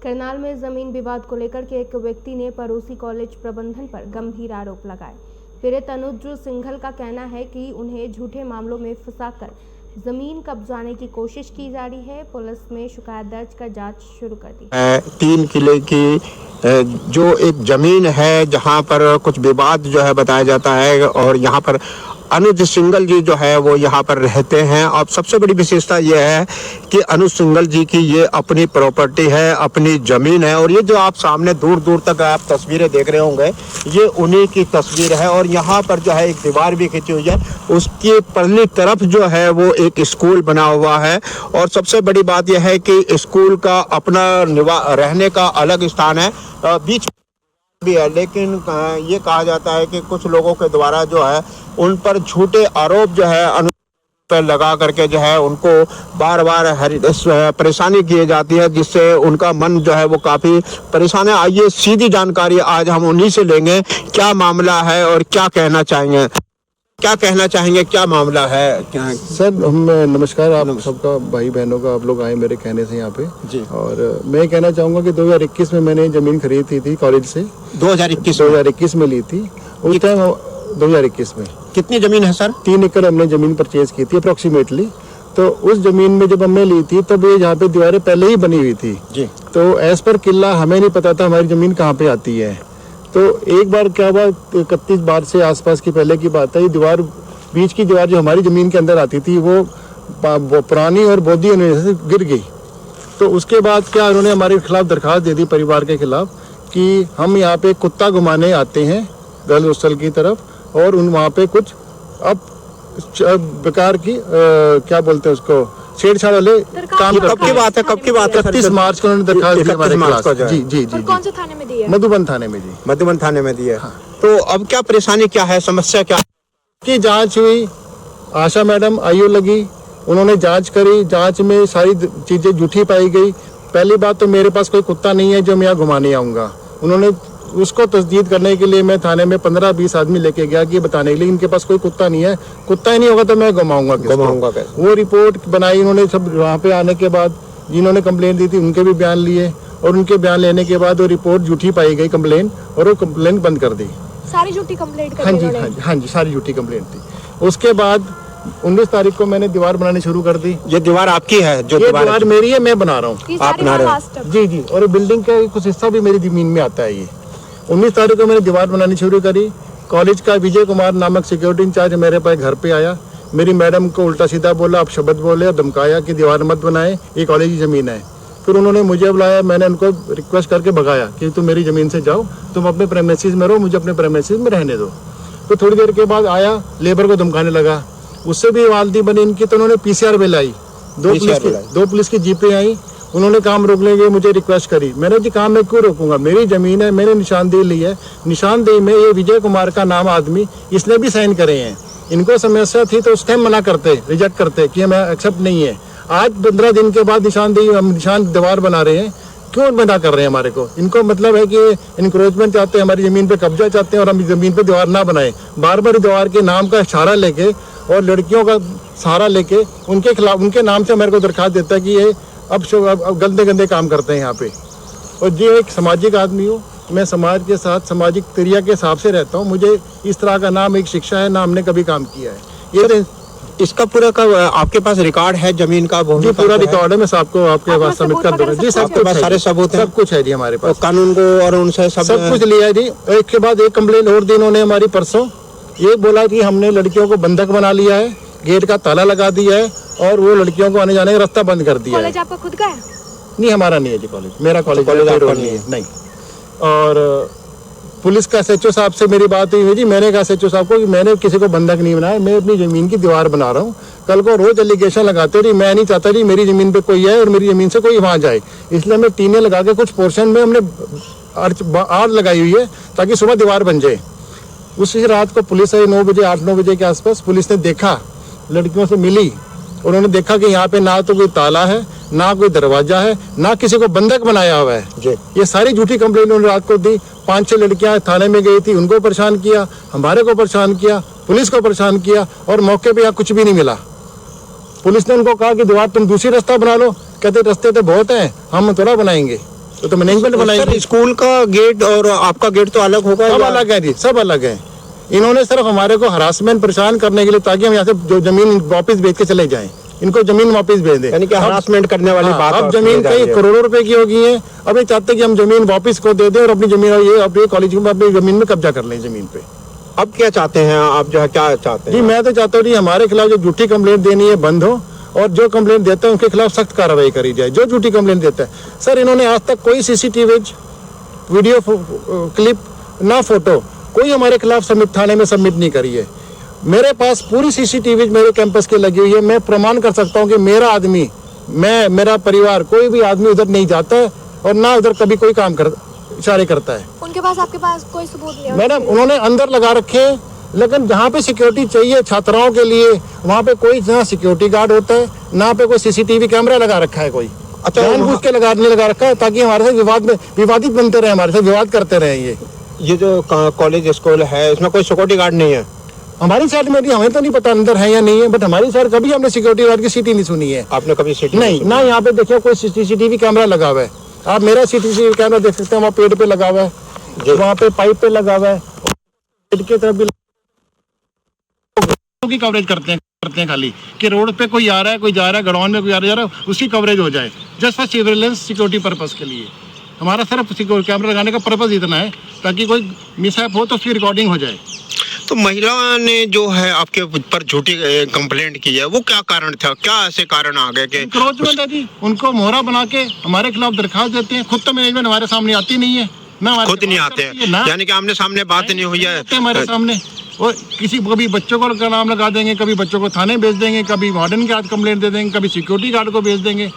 करनाल में जमीन विवाद को लेकर के एक व्यक्ति ने पड़ोसी कॉलेज प्रबंधन पर गंभीर आरोप लगाए। पीड़ित अनुज सिंघल का कहना है कि उन्हें झूठे मामलों में फंसाकर जमीन कब्जाने की कोशिश की जा रही है। पुलिस में शिकायत दर्ज कर जांच शुरू कर दी। 3 किले की जो एक जमीन है जहां पर कुछ विवाद जो है बताया जाता है और यहां पर अनुज सिंघल जी जो है वो यहाँ पर रहते हैं। अब सबसे बड़ी विशेषता ये है कि अनुज सिंघल जी की ये अपनी प्रॉपर्टी है, अपनी ज़मीन है और ये जो आप सामने दूर दूर तक आप तस्वीरें देख रहे होंगे ये उन्हीं की तस्वीर है। और यहाँ पर जो है एक दीवार भी खींची हुई है, उसकी पहली तरफ जो है वो एक स्कूल बना हुआ है। और सबसे बड़ी बात यह है कि स्कूल का अपना रहने का अलग स्थान है, बीच भी है, लेकिन ये कहा जाता है कि कुछ लोगों के द्वारा जो है उन पर झूठे आरोप जो है पर लगा करके जो है उनको बार बार परेशानी की जाती है, जिससे उनका मन जो है वो काफ़ी परेशान है। आइए सीधी जानकारी आज हम उन्हीं से लेंगे, क्या मामला है और क्या कहना चाहेंगे, क्या मामला है। क्या सर नमस्कार, आप सबका भाई बहनों का आप लोग आए मेरे कहने से यहाँ पे जी। और मैं कहना चाहूँगा कि 2021 में मैंने ज़मीन खरीदी थी कॉलेज से। 2021 में ली थी उस टाइम। 2021 में कितनी ज़मीन है सर? 3 एकड़ हमने ज़मीन परचेज की थी अप्रोक्सीमेटली। तो उस ज़मीन में जब हमने ली थी तब ये यहाँ पे दीवारें पहले ही बनी हुई थी जी। तो एज पर किला हमें नहीं पता था हमारी ज़मीन कहाँ पे आती है। तो एक बार क्या हुआ, 31 बार से आसपास की पहले की बात है, ये दीवार बीच की दीवार जो हमारी ज़मीन के अंदर आती थी वो पुरानी और बौद्धी यूनिवर्सिटी से गिर गई। तो उसके बाद क्या उन्होंने हमारे खिलाफ दरखास्त दे दी परिवार के खिलाफ कि हम यहाँ पे कुत्ता घुमाने आते हैं गर्ल्स हॉस्टल की तरफ और वहाँ पे कुछ अब बेकार की क्या बोलते हैं उसको छेड़छाड़ वाले काम। कब की बात है? 31 मार्च को उन्होंने दरखास्त दी हमारे खिलाफ। जी जी जी। कौन से थाने में दी है? मधुबन थाने में जी। मधुबन थाने में दी है। हाँ। तो अब क्या परेशानी क्या है, समस्या क्या की जांच हुई, आशा मैडम आईओ लगी, उन्होंने जांच करी, जांच में सारी चीजें झूठी पाई गई। पहली बात तो मेरे पास कोई कुत्ता नहीं है जो मैं यहाँ घुमाने आऊँगा। उन्होंने उसको तस्दीद करने के लिए मैं थाने में 15-20 आदमी लेके गया कि बताने के लिए इनके पास कोई कुत्ता नहीं है, कुत्ता ही नहीं होगा तो मैं घुमाऊंगा। वो रिपोर्ट बनाई उन्होंने। सब वहाँ पे आने के बाद जिन्होंने कंप्लेंट दी थी उनके भी बयान लिए और उनके बयान लेने के बाद वो रिपोर्ट झूठी पाई गई कंप्लेंट, और वो कंप्लेंट बंद कर दी। सारी झूठी कंप्लेंट? हाँ जी सारी झूठी कंप्लेंट थी। उसके बाद 19 तारीख को मैंने दीवार बनानी शुरू कर दी। ये दीवार आपकी है? जो दीवार मेरी है, मैं बना रहा हूँ। आप बना रहे हो? जी जी। और बिल्डिंग का कुछ हिस्सा भी मेरी जमीन में आता है। ये 19 तारीख को मैंने दीवार बनानी शुरू करी। कॉलेज का विजय कुमार नामक सिक्योरिटी इंचार्ज मेरे पास घर पे आया, मेरी मैडम को उल्टा सीधा बोला, आप शब्द बोले और धमकाया कि दीवार मत बनाए, ये कॉलेज की ज़मीन है। फिर उन्होंने मुझे बुलाया, मैंने उनको रिक्वेस्ट करके भगाया कि तुम मेरी ज़मीन से जाओ, तुम अपने प्रेमिसेस में रहो, मुझे अपने प्रेमिसेस में रहने दो। तो थोड़ी देर के बाद आया, लेबर को धमकाने लगा, उससे भी वालदी बनी इनकी। तो उन्होंने PCR बिल आई, 2 पुलिस की जीपें आई, उन्होंने काम रोक लेंगे, मुझे रिक्वेस्ट करी। मैंने जी काम मैं क्यों रोकूंगा, मेरी ज़मीन है, मैंने निशानदेही ली है, निशानदेही में ये विजय कुमार का नाम आदमी इसने भी साइन करे हैं। इनको समस्या थी तो उस टाइम मना करते, रिजेक्ट करते कि हमें एक्सेप्ट नहीं है। आज 15 दिन के बाद निशान दीवार बना रहे हैं, क्यों मना कर रहे हैं हमारे को? इनको मतलब है कि इनक्रोचमेंट चाहते हैं, हमारी ज़मीन पे कब्जा चाहते हैं और हम ज़मीन पे दीवार ना बनाए। बार बार दीवार के नाम का इशारा लेके और लड़कियों का सहारा लेके उनके खिलाफ, उनके नाम से मेरे को दरखास्त देता है कि ये अब गंदे गंदे काम करते हैं यहाँ पे। और जो एक सामाजिक आदमी हूँ, मैं समाज के साथ सामाजिक क्रिया के हिसाब से रहता हूँ। मुझे इस तरह का नाम एक शिक्षा है, ना हमने कभी काम किया है। ये इसका पूरा का आपके पास रिकॉर्ड है ज़मीन का? जी पूरा रिकॉर्ड है, मैं सबको आपके पास सबमिट कर दूंगा जी। सब कुछ सारे सबूत सब कुछ है जी हमारे पास। कानून को और उनसे सब कुछ लिया है जी। एक के बाद एक कंप्लेंट और दी इन्होंने हमारी परसों। ये बोला कि हमने लड़कियों को बंधक बना लिया है, गेट का ताला लगा दिया है और वो लड़कियों को आने जाने का रास्ता बंद कर दिया है। कॉलेज आपका खुद का है? नहीं, हमारा नहीं है जी कॉलेज, मेरा कॉलेज नहीं। और पुलिस का SHO साहब से मेरी बात हुई है जी। मैंने कहा SHO साहब को कि मैंने किसी को बंधक नहीं बनाया, मैं अपनी ज़मीन की दीवार बना रहा हूँ। कल को रोज एलिगेशन लगाते रही, मैं नहीं चाहता जी मेरी ज़मीन पे कोई है और मेरी ज़मीन से कोई वहाँ जाए। इसलिए मैं टीनें लगा के कुछ पोर्शन में हमने आड़ लगाई हुई है ताकि सुबह दीवार बन जाए। उसी रात को पुलिस आई 8-9 बजे के आसपास। पुलिस ने देखा, लड़कियों से मिली, उन्होंने देखा कि यहाँ पे ना तो कोई ताला है, ना कोई दरवाजा है, ना किसी को बंधक बनाया हुआ है जी। ये सारी झूठी कंप्लेंट उन्होंने रात को दी। 5-6 लड़कियां थाने में गई थी, उनको परेशान किया, हमारे को परेशान किया, पुलिस को परेशान किया और मौके पे यहाँ कुछ भी नहीं मिला। पुलिस ने उनको कहा कि दीवार तुम दूसरी रास्ता बना लो, कहते रास्ते तो बहुत हैं, हम थोड़ा बनाएंगे। तो मैनेजमेंट सर बनाएगी। स्कूल का गेट और आपका गेट तो अलग होगा सब या? अलग है जी, सब अलग है। इन्होंने सिर्फ हमारे को हरासमेंट परेशान करने के लिए, ताकि हम यहाँ से जो जमीन वापस बेच के चले जाएं, इनको जमीन वापस भेज दें। यानी कि हरासमेंट करने वाली बात अब आप जमीन ले जा कई रही है। करोड़ों रुपए की हो गई है। अब ये चाहते कि हम जमीन वापस को दे दें और अपनी जमीन, और ये अपने कॉलेज में अपनी जमीन में कब्जा कर लें जमीन पे। अब क्या चाहते हैं आप, जो है क्या चाहते जी हैं? मैं तो चाहता हूँ जी हमारे खिलाफ जो झूठी कंप्लेंट देनी है बंद हो, और जो कंप्लेंट देता है उनके खिलाफ सख्त कार्रवाई करी जाए, जो झूठी कंप्लेंट देता है। सर इन्होंने आज तक कोई सीसीटीवी वीडियो क्लिप ना फोटो कोई हमारे खिलाफ सबमिट थाने में सबमिट नहीं करी है। मेरे पास पूरी सीसीटीवी मेरे कैंपस की लगी हुई है। मैं प्रमाण कर सकता हूँ कि मेरा आदमी, मैं, मेरा परिवार, कोई भी आदमी उधर नहीं जाता है और ना उधर कभी कोई काम इशारे करता है। उनके पास, आपके पास कोई सबूत नहीं है? मैडम उन्होंने अंदर लगा रखे हैं, लेकिन जहाँ पे सिक्योरिटी चाहिए छात्राओं के लिए, वहाँ पे कोई ना सिक्योरिटी गार्ड होता है, ना पे कोई सीसीटीवी कैमरा लगा रखा है कोई। अच्छा, जानबूझ के नहीं लगा रखा है, ताकि हमारे साथ विवादित बनते रहे, हमारे साथ विवाद करते रहे। ये जो कॉलेज स्कूल है इसमें कोई सिक्योरिटी गार्ड नहीं है? हमारी साइड में हमें तो नहीं पता अंदर है या नहीं है, बट हमारी साइड कभी हमने सिक्योरिटी गार्ड की सीटी नहीं सुनी है। आपने कभी सीटी नहीं ना, यहाँ पे देखिए कोई सीसीटीवी कैमरा लगा हुआ है। आप मेरा सीसीटीवी कैमरा देख सकते हैं, वहाँ पेड़ पे लगा हुआ है, वहाँ पे पाइप पे लगा हुआ है, पेड़ की तरफ भी की कवरेज करते हैं खाली कि रोड पे कोई आ रहा है, कोई जा रहा है, ग्राउंड में कोई आ रहा है, उसकी कवरेज हो जाए, just for surveillance security purpose के लिए। हमारा सिर्फ कैमरा लगाने का पर्पस इतना है ताकि कोई मिसहैप हो तो उसकी रिकॉर्डिंग हो जाए। तो महिला ने जो है आपके ऊपर झूठी कंप्लेंट की है, वो क्या कारण था, क्या ऐसे कारण आ गए कि इंक्रोचमेंट है जी? उनको मोहरा बना के हमारे खिलाफ दरखास्त देते हैं। खुद तो मैनेजमेंट हमारे सामने आती नहीं है, ना हमारे खुद नहीं आते हैं, यानी कि आमने सामने बात नहीं हुई है हमारे सामने। और किसी कभी बच्चों को नाम लगा देंगे, कभी बच्चों को थाने भेज देंगे, कभी वार्डन के हाथ कंप्लेंट दे देंगे, कभी सिक्योरिटी गार्ड को भेज देंगे,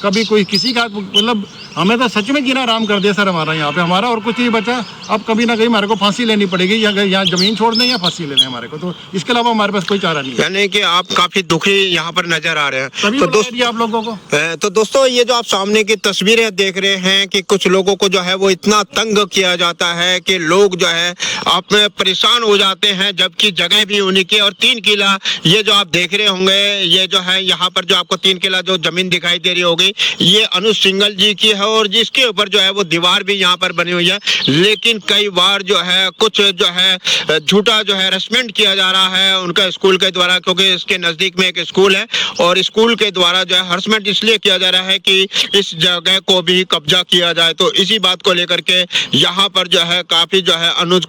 कभी कोई किसी का, मतलब हमें तो सच में जीना आराम कर दिया सर हमारा यहाँ पे। हमारा और कुछ नहीं बचा, अब कभी ना कहीं हमारे को फांसी लेनी पड़ेगी, या यहाँ जमीन छोड़ दें या फांसी ले लें हमारे को, तो इसके अलावा हमारे पास कोई चारा नहीं है। यानी कि आप काफी दुखी यहाँ पर नजर आ रहे हैं। तभी तो दोस्तों आप लोगों को, तो दोस्तों ये जो आप सामने की तस्वीरें देख रहे हैं कि कुछ लोगों को जो है वो इतना तंग किया जाता है कि लोग जो है आप में परेशान हो जाते हैं, जबकि जगह भी उन्हीं की। और 3 किला ये जो आप देख रहे होंगे, ये जो है यहाँ पर जो आपको 3 किला जो जमीन दिखाई दे रही होगी, ये अनुज सिंघल जी की है, और जिसके ऊपर जो है वो दीवार भी यहाँ पर बनी हुई है। लेकिन कई बार जो है कुछ जो है झूठा जो है हरासमेंट किया जा रहा है उनका स्कूल के द्वारा, क्योंकि इसके नजदीक में एक स्कूल है, और स्कूल के द्वारा जो है हरासमेंट इसलिए किया जा रहा है कि इस जगह को भी कब्जा किया जाए। तो इसी बात को लेकर के यहाँ पर जो है काफी जो है अनुज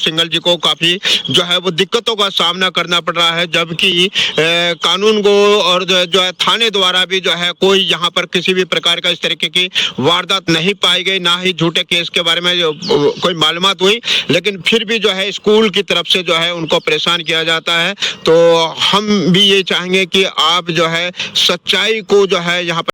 सिंघल जी को काफी जो है वो दिक्कतों का सामना करना पड़ रहा है, जबकि कानून को और जो है थाने द्वारा भी जो है कोई यहाँ पर किसी भी प्रकार का इस तरीके की वारदात नहीं पाई गई, ना ही झूठे केस के बारे में कोई मालूमात हुई। लेकिन फिर भी जो है स्कूल की तरफ से जो है उनको परेशान किया जाता है। तो हम भी ये चाहेंगे कि आप जो है सच्चाई को जो है यहाँ पर